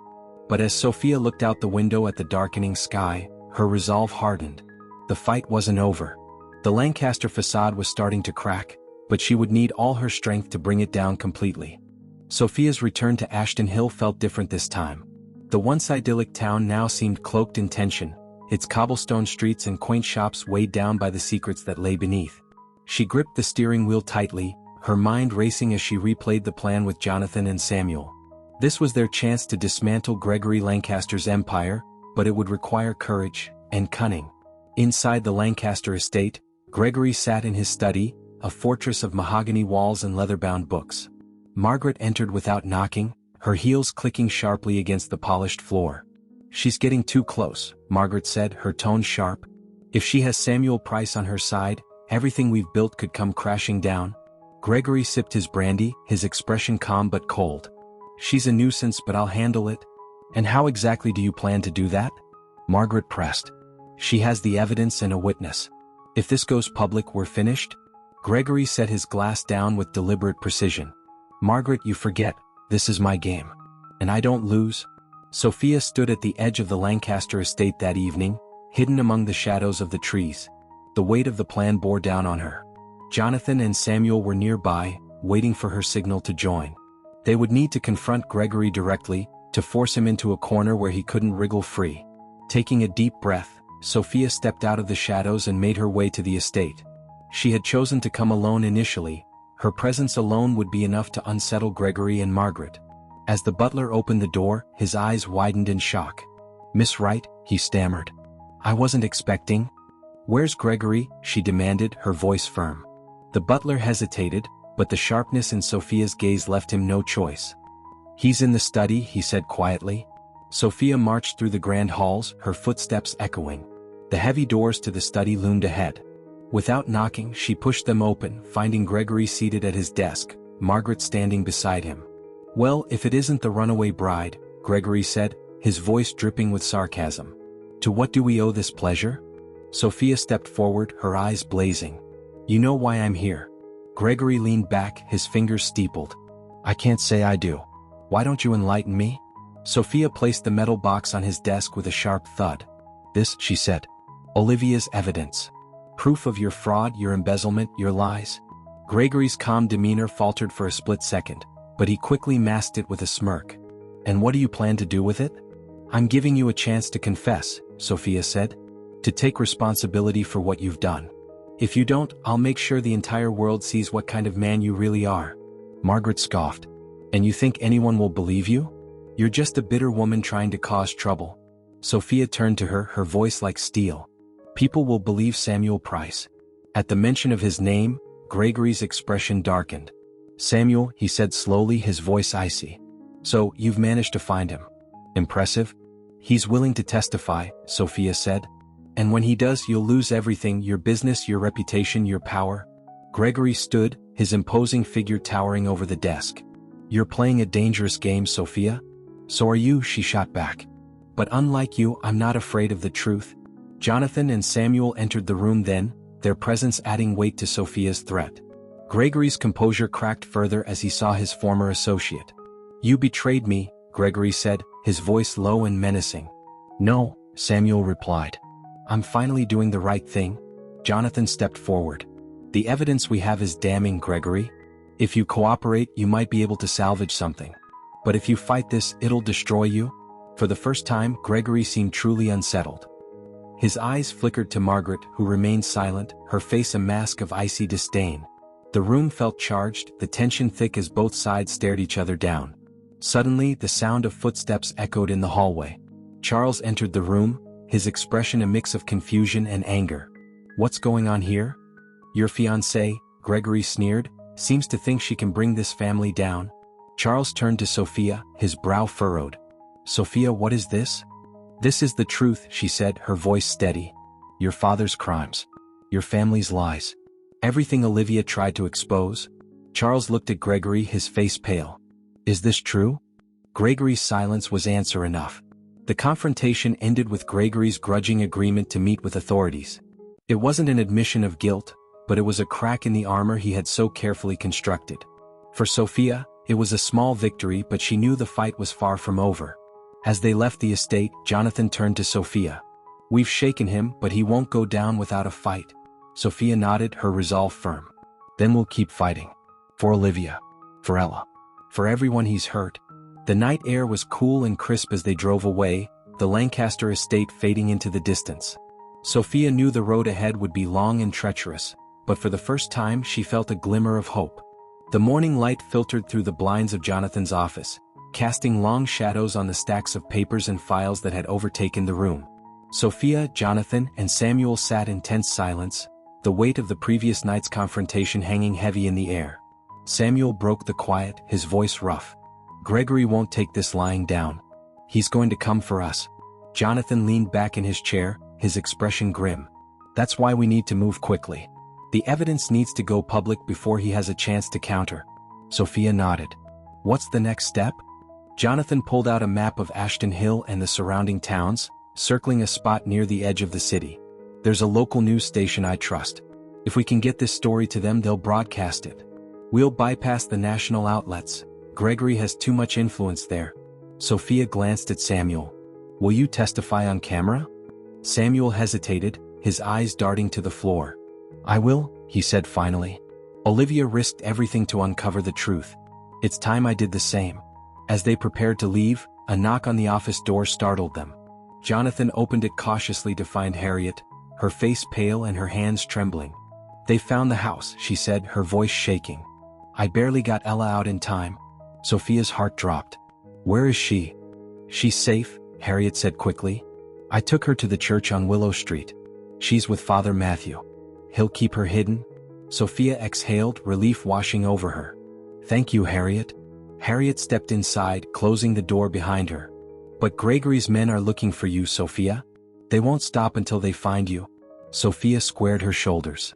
But as Sophia looked out the window at the darkening sky, her resolve hardened. The fight wasn't over. The Lancaster facade was starting to crack, but she would need all her strength to bring it down completely. Sophia's return to Ashton Hill felt different this time. The once idyllic town now seemed cloaked in tension, its cobblestone streets and quaint shops weighed down by the secrets that lay beneath. She gripped the steering wheel tightly, her mind racing as she replayed the plan with Jonathan and Samuel. This was their chance to dismantle Gregory Lancaster's empire, but it would require courage and cunning. Inside the Lancaster estate, Gregory sat in his study, a fortress of mahogany walls and leather-bound books. Margaret entered without knocking, her heels clicking sharply against the polished floor. "She's getting too close," Margaret said, her tone sharp. "If she has Samuel Price on her side, everything we've built could come crashing down." Gregory sipped his brandy, his expression calm but cold. "She's a nuisance, but I'll handle it." "And how exactly do you plan to do that?" Margaret pressed. "She has the evidence and a witness. If this goes public, we're finished." Gregory set his glass down with deliberate precision. "Margaret, you forget, this is my game. And I don't lose." Sophia stood at the edge of the Lancaster estate that evening, hidden among the shadows of the trees. The weight of the plan bore down on her. Jonathan and Samuel were nearby, waiting for her signal to join. They would need to confront Gregory directly, to force him into a corner where he couldn't wriggle free. Taking a deep breath, Sophia stepped out of the shadows and made her way to the estate. She had chosen to come alone initially. Her presence alone would be enough to unsettle Gregory and Margaret. As the butler opened the door, his eyes widened in shock. "Miss Wright," he stammered. "I wasn't expecting." "Where's Gregory?" she demanded, her voice firm. The butler hesitated, but the sharpness in Sophia's gaze left him no choice. "He's in the study," he said quietly. Sophia marched through the grand halls, her footsteps echoing. The heavy doors to the study loomed ahead. Without knocking, she pushed them open, finding Gregory seated at his desk, Margaret standing beside him. "Well, if it isn't the runaway bride," Gregory said, his voice dripping with sarcasm. "To what do we owe this pleasure?" Sophia stepped forward, her eyes blazing. "You know why I'm here." Gregory leaned back, his fingers steepled. "I can't say I do. Why don't you enlighten me?" Sophia placed the metal box on his desk with a sharp thud. "This," she said. "Olivia's evidence. Proof of your fraud, your embezzlement, your lies." Gregory's calm demeanor faltered for a split second, but he quickly masked it with a smirk. "And what do you plan to do with it?" "I'm giving you a chance to confess," Sophia said. "To take responsibility for what you've done. If you don't, I'll make sure the entire world sees what kind of man you really are." Margaret scoffed. "And you think anyone will believe you? You're just a bitter woman trying to cause trouble." Sophia turned to her, her voice like steel. "People will believe Samuel Price." At the mention of his name, Gregory's expression darkened. "Samuel," he said slowly, his voice icy. "So, you've managed to find him. Impressive." "He's willing to testify," Sophia said. "And when he does, you'll lose everything, your business, your reputation, your power." Gregory stood, his imposing figure towering over the desk. "You're playing a dangerous game, Sophia." "So are you," she shot back. "But unlike you, I'm not afraid of the truth." Jonathan and Samuel entered the room then, their presence adding weight to Sophia's threat. Gregory's composure cracked further as he saw his former associate. You betrayed me, Gregory said, his voice low and menacing. No, Samuel replied. I'm finally doing the right thing. Jonathan stepped forward. The evidence we have is damning, Gregory. If you cooperate, you might be able to salvage something. But if you fight this, it'll destroy you. For the first time, Gregory seemed truly unsettled. His eyes flickered to Margaret, who remained silent, her face a mask of icy disdain. The room felt charged, the tension thick as both sides stared each other down. Suddenly, the sound of footsteps echoed in the hallway. Charles entered the room, his expression a mix of confusion and anger. What's going on here? Your fiancée, Gregory sneered, seems to think she can bring this family down. Charles turned to Sophia, his brow furrowed. Sophia, what is this? This is the truth, she said, her voice steady. Your father's crimes. Your family's lies. Everything Olivia tried to expose. Charles looked at Gregory, his face pale. Is this true? Gregory's silence was answer enough. The confrontation ended with Gregory's grudging agreement to meet with authorities. It wasn't an admission of guilt, but it was a crack in the armor he had so carefully constructed. For Sophia, it was a small victory, but she knew the fight was far from over. As they left the estate, Jonathan turned to Sophia. We've shaken him, but he won't go down without a fight. Sophia nodded, her resolve firm. Then we'll keep fighting. For Olivia. For Ella. For everyone he's hurt. The night air was cool and crisp as they drove away, the Lancaster estate fading into the distance. Sophia knew the road ahead would be long and treacherous, but for the first time she felt a glimmer of hope. The morning light filtered through the blinds of Jonathan's office, casting long shadows on the stacks of papers and files that had overtaken the room. Sophia, Jonathan, and Samuel sat in tense silence, the weight of the previous night's confrontation hanging heavy in the air. Samuel broke the quiet, his voice rough. Gregory won't take this lying down. He's going to come for us. Jonathan leaned back in his chair, his expression grim. That's why we need to move quickly. The evidence needs to go public before he has a chance to counter. Sophia nodded. What's the next step? Jonathan pulled out a map of Ashton Hill and the surrounding towns, circling a spot near the edge of the city. There's a local news station I trust. If we can get this story to them, they'll broadcast it. We'll bypass the national outlets. Gregory has too much influence there. Sophia glanced at Samuel. Will you testify on camera? Samuel hesitated, his eyes darting to the floor. I will, he said finally. Olivia risked everything to uncover the truth. It's time I did the same. As they prepared to leave, a knock on the office door startled them. Jonathan opened it cautiously to find Harriet, her face pale and her hands trembling. They found the house, she said, her voice shaking. I barely got Ella out in time. Sophia's heart dropped. Where is she? She's safe, Harriet said quickly. I took her to the church on Willow Street. She's with Father Matthew. He'll keep her hidden? Sophia exhaled, relief washing over her. Thank you, Harriet. Harriet stepped inside, closing the door behind her. But Gregory's men are looking for you, Sophia. They won't stop until they find you. Sophia squared her shoulders.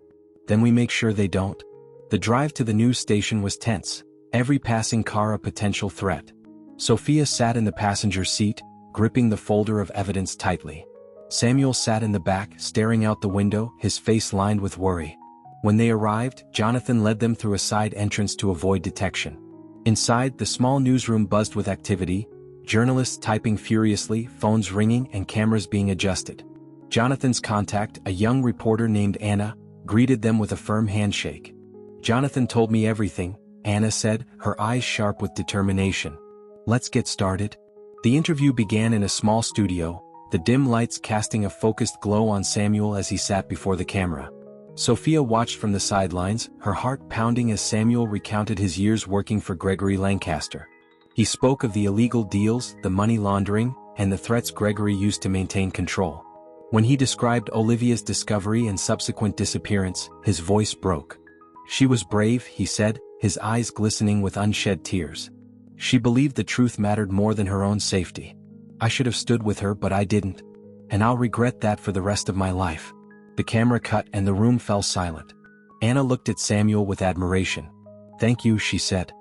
Then we make sure they don't. The drive to the news station was tense, every passing car a potential threat. Sophia sat in the passenger seat, gripping the folder of evidence tightly. Samuel sat in the back, staring out the window, his face lined with worry. When they arrived, Jonathan led them through a side entrance to avoid detection. Inside, the small newsroom buzzed with activity, journalists typing furiously, phones ringing, and cameras being adjusted. Jonathan's contact, a young reporter named Anna, greeted them with a firm handshake. Jonathan told me everything, Anna said, her eyes sharp with determination. Let's get started. The interview began in a small studio, the dim lights casting a focused glow on Samuel as he sat before the camera. Sophia watched from the sidelines, her heart pounding as Samuel recounted his years working for Gregory Lancaster. He spoke of the illegal deals, the money laundering, and the threats Gregory used to maintain control. When he described Olivia's discovery and subsequent disappearance, his voice broke. She was brave, he said, his eyes glistening with unshed tears. She believed the truth mattered more than her own safety. I should have stood with her, but I didn't. And I'll regret that for the rest of my life. The camera cut and the room fell silent. Anna looked at Samuel with admiration. Thank you, she said.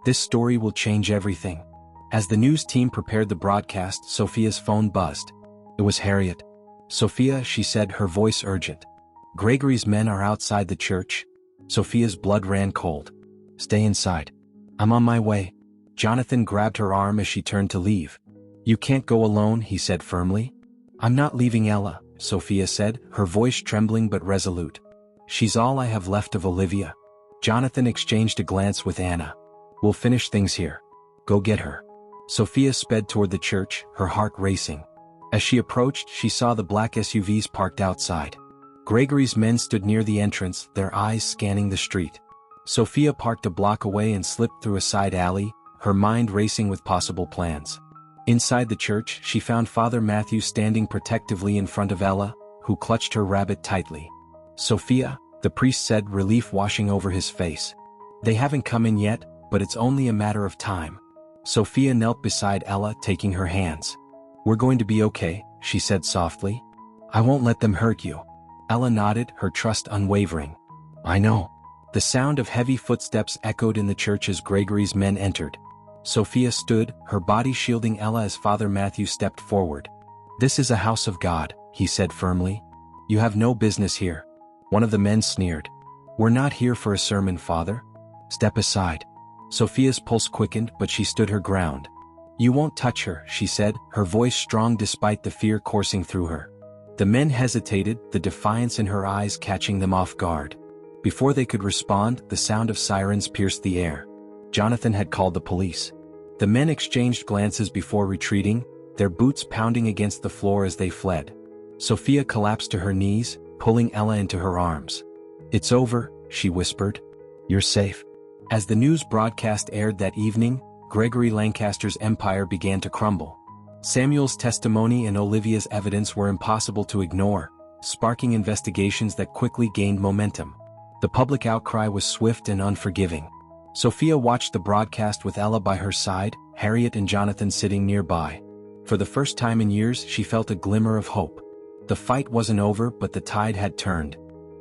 This story will change everything. As the news team prepared the broadcast, Sophia's phone buzzed. It was Harriet. Sophia, she said, her voice urgent. Gregory's men are outside the church. Sophia's blood ran cold. Stay inside. I'm on my way. Jonathan grabbed her arm as she turned to leave. "You can't go alone," he said firmly. "I'm not leaving Ella," Sophia said, her voice trembling but resolute. "She's all I have left of Olivia." Jonathan exchanged a glance with Anna. "We'll finish things here. Go get her." Sophia sped toward the church, her heart racing. As she approached, she saw the black SUVs parked outside. Gregory's men stood near the entrance, their eyes scanning the street. Sophia parked a block away and slipped through a side alley, her mind racing with possible plans. Inside the church, she found Father Matthew standing protectively in front of Ella, who clutched her rabbit tightly. "Sophia," the priest said, relief washing over his face. "They haven't come in yet, but it's only a matter of time." Sophia knelt beside Ella, taking her hands. "We're going to be okay," she said softly. "I won't let them hurt you." Ella nodded, her trust unwavering. "I know." The sound of heavy footsteps echoed in the church as Gregory's men entered. Sophia stood, her body shielding Ella as Father Matthew stepped forward. "This is a house of God," he said firmly. "You have no business here." One of the men sneered. "We're not here for a sermon, Father. Step aside." Sophia's pulse quickened, but she stood her ground. "You won't touch her," she said, her voice strong despite the fear coursing through her. The men hesitated, the defiance in her eyes catching them off guard. Before they could respond, the sound of sirens pierced the air. Jonathan had called the police. The men exchanged glances before retreating, their boots pounding against the floor as they fled. Sophia collapsed to her knees, pulling Ella into her arms. "It's over," she whispered. "You're safe." As the news broadcast aired that evening, Gregory Lancaster's empire began to crumble. Samuel's testimony and Olivia's evidence were impossible to ignore, sparking investigations that quickly gained momentum. The public outcry was swift and unforgiving. Sophia watched the broadcast with Ella by her side, Harriet and Jonathan sitting nearby. For the first time in years, she felt a glimmer of hope. The fight wasn't over, but the tide had turned.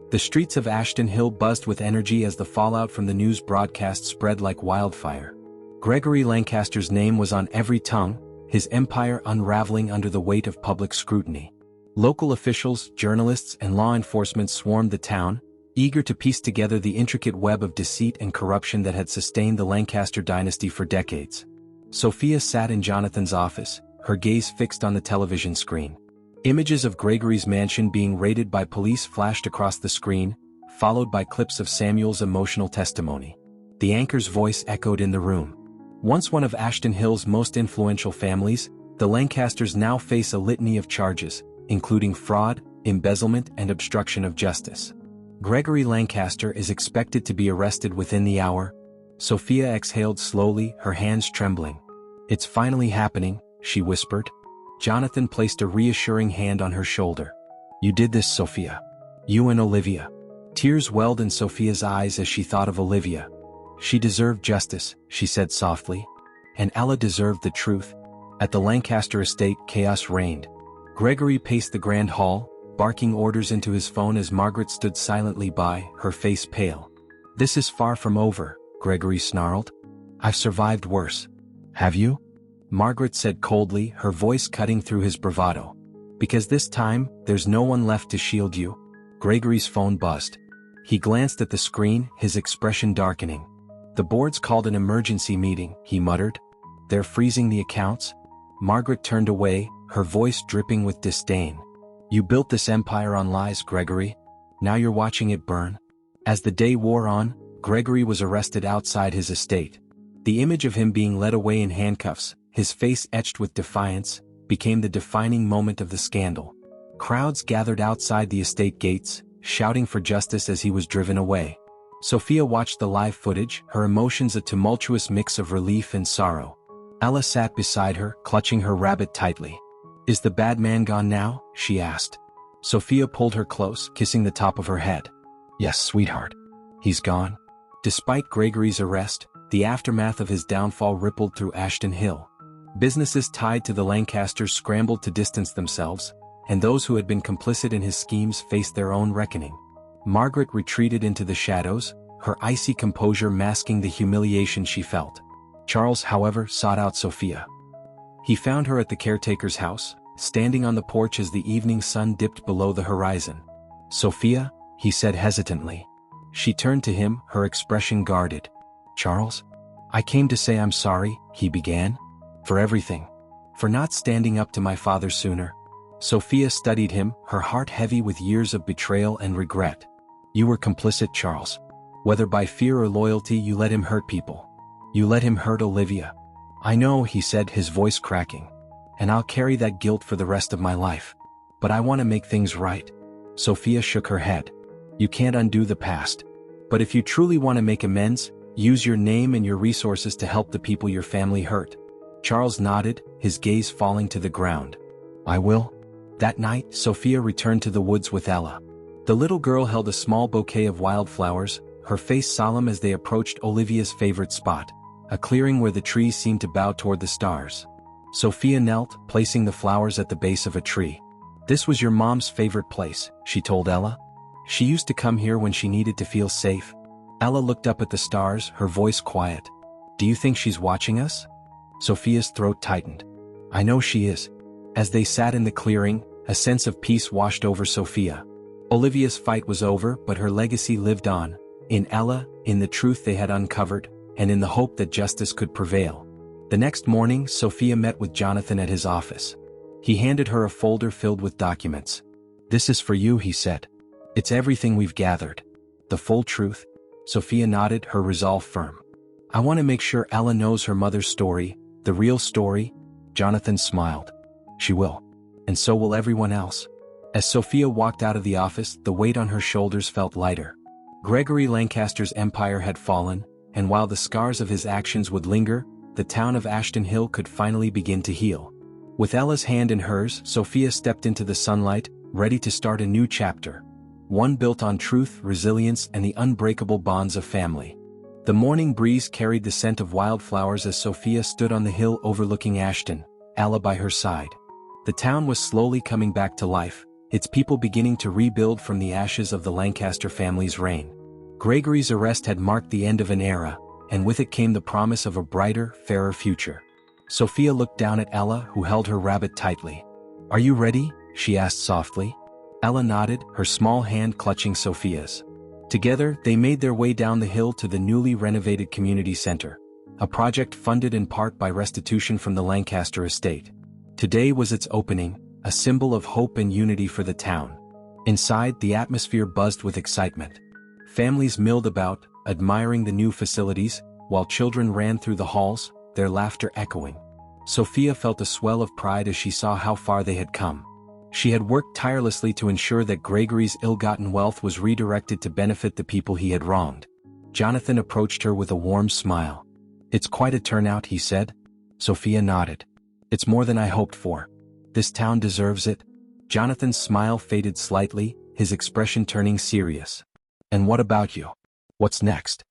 The streets of Ashton Hill buzzed with energy as the fallout from the news broadcast spread like wildfire. Gregory Lancaster's name was on every tongue, his empire unraveling under the weight of public scrutiny. Local officials, journalists, and law enforcement swarmed the town, eager to piece together the intricate web of deceit and corruption that had sustained the Lancaster dynasty for decades. Sophia sat in Jonathan's office, her gaze fixed on the television screen. Images of Gregory's mansion being raided by police flashed across the screen, followed by clips of Samuel's emotional testimony. The anchor's voice echoed in the room. Once one of Ashton Hill's most influential families, the Lancasters now face a litany of charges, including fraud, embezzlement, and obstruction of justice. Gregory Lancaster is expected to be arrested within the hour. Sophia exhaled slowly, her hands trembling. "It's finally happening," she whispered. Jonathan placed a reassuring hand on her shoulder. "You did this, Sophia. You and Olivia." Tears welled in Sophia's eyes as she thought of Olivia. "She deserved justice," she said softly. "And Ella deserved the truth." At the Lancaster estate, chaos reigned. Gregory paced the grand hall, barking orders into his phone as Margaret stood silently by, her face pale. "This is far from over," Gregory snarled. "I've survived worse." "Have you?" Margaret said coldly, her voice cutting through his bravado. "Because this time, there's no one left to shield you." Gregory's phone buzzed. He glanced at the screen, his expression darkening. "The board's called an emergency meeting," he muttered. "They're freezing the accounts." Margaret turned away, her voice dripping with disdain. "You built this empire on lies, Gregory. Now you're watching it burn." As the day wore on, Gregory was arrested outside his estate. The image of him being led away in handcuffs, his face etched with defiance, became the defining moment of the scandal. Crowds gathered outside the estate gates, shouting for justice as he was driven away. Sophia watched the live footage, her emotions a tumultuous mix of relief and sorrow. Ella sat beside her, clutching her rabbit tightly. "Is the bad man gone now?" she asked. Sophia pulled her close, kissing the top of her head. "Yes, sweetheart. He's gone." Despite Gregory's arrest, the aftermath of his downfall rippled through Ashton Hill. Businesses tied to the Lancasters scrambled to distance themselves, and those who had been complicit in his schemes faced their own reckoning. Margaret retreated into the shadows, her icy composure masking the humiliation she felt. Charles, however, sought out Sophia. He found her at the caretaker's house, standing on the porch as the evening sun dipped below the horizon. "Sophia," he said hesitantly. She turned to him, her expression guarded. "Charles? "I came to say I'm sorry," he began. "For everything. For not standing up to my father sooner." Sophia studied him, her heart heavy with years of betrayal and regret. "You were complicit, Charles. Whether by fear or loyalty, you let him hurt people. You let him hurt Olivia." "I know," he said, his voice cracking. "And I'll carry that guilt for the rest of my life. But I want to make things right." Sophia shook her head. "You can't undo the past. But if you truly want to make amends, use your name and your resources to help the people your family hurt." Charles nodded, his gaze falling to the ground. "I will." That night, Sophia returned to the woods with Ella. The little girl held a small bouquet of wildflowers, her face solemn as they approached Olivia's favorite spot, a clearing where the trees seemed to bow toward the stars. Sophia knelt, placing the flowers at the base of a tree. "This was your mom's favorite place," she told Ella. "She used to come here when she needed to feel safe." Ella looked up at the stars, her voice quiet. "Do you think she's watching us?" Sophia's throat tightened. "I know she is." As they sat in the clearing, a sense of peace washed over Sophia. Olivia's fight was over, but her legacy lived on, in Ella, in the truth they had uncovered, and in the hope that justice could prevail. The next morning, Sophia met with Jonathan at his office. He handed her a folder filled with documents. "This is for you," he said. "It's everything we've gathered." "The full truth?" Sophia nodded, her resolve firm. "I want to make sure Ella knows her mother's story, the real story." Jonathan smiled. "She will. And so will everyone else." As Sophia walked out of the office, the weight on her shoulders felt lighter. Gregory Lancaster's empire had fallen, and while the scars of his actions would linger, the town of Ashton Hill could finally begin to heal. With Ella's hand in hers, Sophia stepped into the sunlight, ready to start a new chapter. One built on truth, resilience, and the unbreakable bonds of family. The morning breeze carried the scent of wildflowers as Sophia stood on the hill overlooking Ashton, Ella by her side. The town was slowly coming back to life, its people beginning to rebuild from the ashes of the Lancaster family's reign. Gregory's arrest had marked the end of an era, and with it came the promise of a brighter, fairer future. Sophia looked down at Ella, who held her rabbit tightly. "Are you ready?" she asked softly. Ella nodded, her small hand clutching Sophia's. Together, they made their way down the hill to the newly renovated community center, a project funded in part by restitution from the Lancaster estate. Today was its opening, a symbol of hope and unity for the town. Inside, the atmosphere buzzed with excitement. Families milled about, admiring the new facilities, while children ran through the halls, their laughter echoing. Sophia felt a swell of pride as she saw how far they had come. She had worked tirelessly to ensure that Gregory's ill-gotten wealth was redirected to benefit the people he had wronged. Jonathan approached her with a warm smile. "It's quite a turnout," he said. Sophia nodded. "It's more than I hoped for. This town deserves it." Jonathan's smile faded slightly, his expression turning serious. "And what about you? What's next?"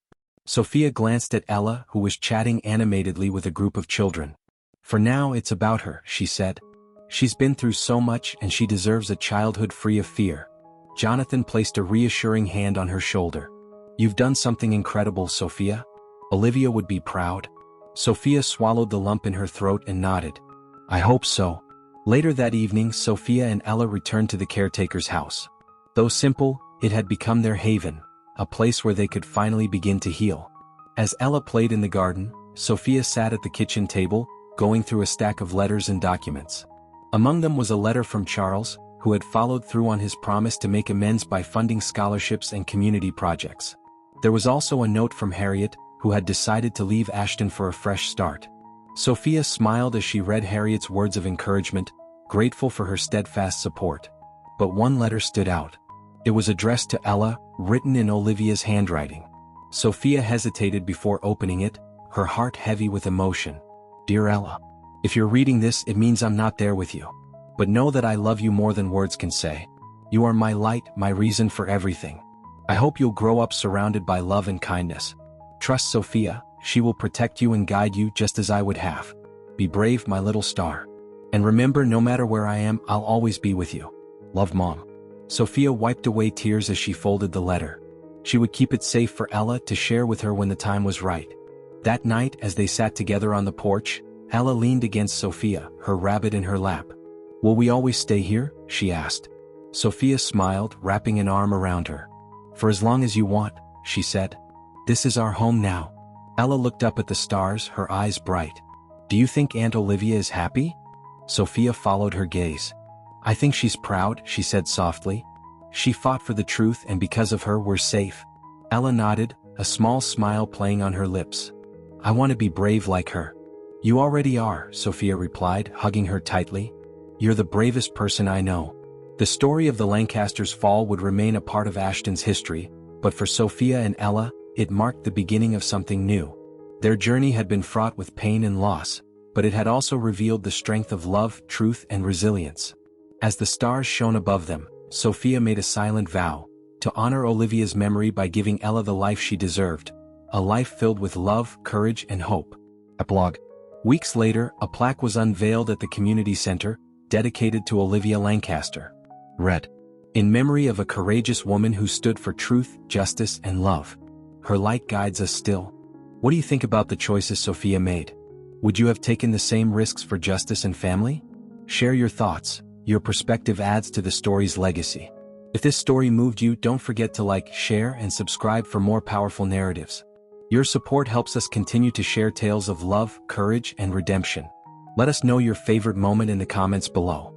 Sophia glanced at Ella, who was chatting animatedly with a group of children. "For now, it's about her," she said. "She's been through so much and she deserves a childhood free of fear." Jonathan placed a reassuring hand on her shoulder. "You've done something incredible, Sophia. Olivia would be proud." Sophia swallowed the lump in her throat and nodded. "I hope so." Later that evening, Sophia and Ella returned to the caretaker's house. Though simple, it had become their haven, a place where they could finally begin to heal. As Ella played in the garden, Sophia sat at the kitchen table, going through a stack of letters and documents. Among them was a letter from Charles, who had followed through on his promise to make amends by funding scholarships and community projects. There was also a note from Harriet, who had decided to leave Ashton for a fresh start. Sophia smiled as she read Harriet's words of encouragement, grateful for her steadfast support. But one letter stood out. It was addressed to Ella, written in Olivia's handwriting. Sophia hesitated before opening it, her heart heavy with emotion. "Dear Ella, if you're reading this, it means I'm not there with you. But know that I love you more than words can say. You are my light, my reason for everything. I hope you'll grow up surrounded by love and kindness. Trust Sophia, she will protect you and guide you just as I would have. Be brave, my little star. And remember, no matter where I am, I'll always be with you. Love, Mom." Sophia wiped away tears as she folded the letter. She would keep it safe for Ella to share with her when the time was right. That night, as they sat together on the porch, Ella leaned against Sophia, her rabbit in her lap. "Will we always stay here?" she asked. Sophia smiled, wrapping an arm around her. "For as long as you want," she said. "This is our home now." Ella looked up at the stars, her eyes bright. Do you think Aunt Olivia is happy? Sophia followed her gaze. I think she's proud, she said softly. She fought for the truth and because of her we're safe. Ella nodded, a small smile playing on her lips. I want to be brave like her. You already are, Sophia replied, hugging her tightly. You're the bravest person I know. The story of the Lancasters' fall would remain a part of Ashton's history, but for Sophia and Ella, it marked the beginning of something new. Their journey had been fraught with pain and loss, but it had also revealed the strength of love, truth, and resilience. As the stars shone above them, Sophia made a silent vow to honor Olivia's memory by giving Ella the life she deserved, a life filled with love, courage, and hope. Epilogue. Weeks later, a plaque was unveiled at the community center, dedicated to Olivia Lancaster. Read. In memory of a courageous woman who stood for truth, justice, and love. Her light guides us still. What do you think about the choices Sophia made? Would you have taken the same risks for justice and family? Share your thoughts. Your perspective adds to the story's legacy. If this story moved you, don't forget to like, share, and subscribe for more powerful narratives. Your support helps us continue to share tales of love, courage, and redemption. Let us know your favorite moment in the comments below.